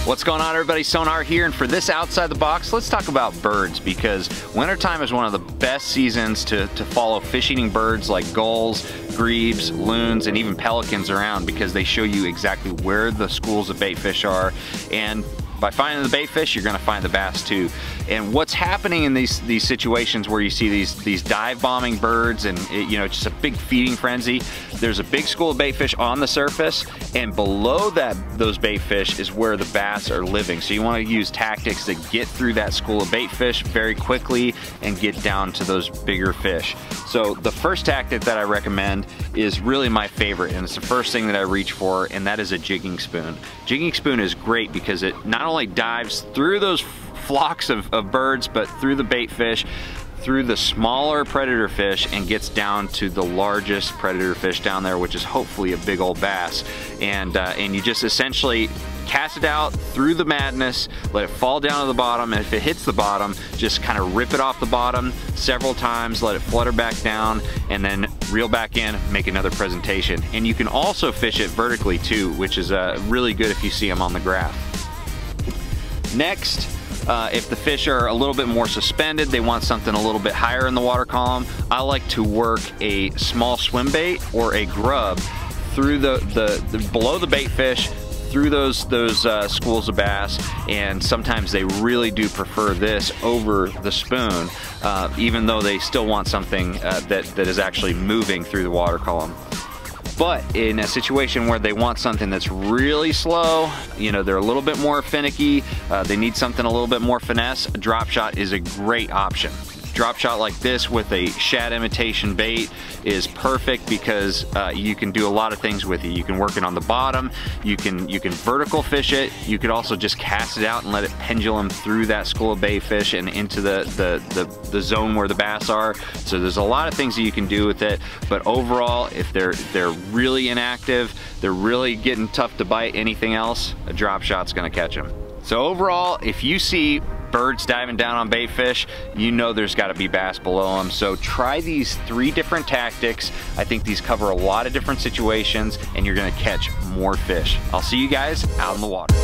What's going on, everybody? Sonar here, and for this Outside the Box, let's talk about birds, because wintertime is one of the best seasons to follow fish-eating birds like gulls, grebes, loons, and even pelicans around, because they show you exactly where the schools of bait fish are, and by finding the bait fish, you're going to find the bass too. And what's happening in these situations where you see these dive bombing birds and just a big feeding frenzy, there's a big school of bait fish on the surface, and below those bait fish is where the bass are living. So you want to use tactics that get through that school of bait fish very quickly and get down to those bigger fish. So the first tactic that I recommend is really my favorite, and it's the first thing that I reach for, and that is a jigging spoon. Jigging spoon is great because it not only dives through those flocks of birds, but through the bait fish, through the smaller predator fish, and gets down to the largest predator fish down there, which is hopefully a big old bass. And you just essentially cast it out through the madness, let it fall down to the bottom, and if it hits the bottom, just kind of rip it off the bottom several times, let it flutter back down, and then reel back in, make another presentation. And you can also fish it vertically too, which is really good if you see them on the graph. Next, if the fish are a little bit more suspended, they want something a little bit higher in the water column, I like to work a small swim bait or a grub through the below the bait fish, through those schools of bass, and sometimes they really do prefer this over the spoon, even though they still want something that is actually moving through the water column. But in a situation where they want something that's really slow, they're a little bit more finicky, they need something a little bit more finesse, a drop shot is a great option. Drop shot like this with a shad imitation bait is perfect because you can do a lot of things with it. You can work it on the bottom, you can vertical fish it, you could also just cast it out and let it pendulum through that school of bait fish and into the zone where the bass are. So there's a lot of things that you can do with it, but overall, if they're really inactive, they're really getting tough to bite anything else, a drop shot's gonna catch them. So overall, if you see birds diving down on bait fish, there's got to be bass below them. So try these 3 different tactics. I think these cover a lot of different situations, and you're going to catch more fish. I'll see you guys out in the water.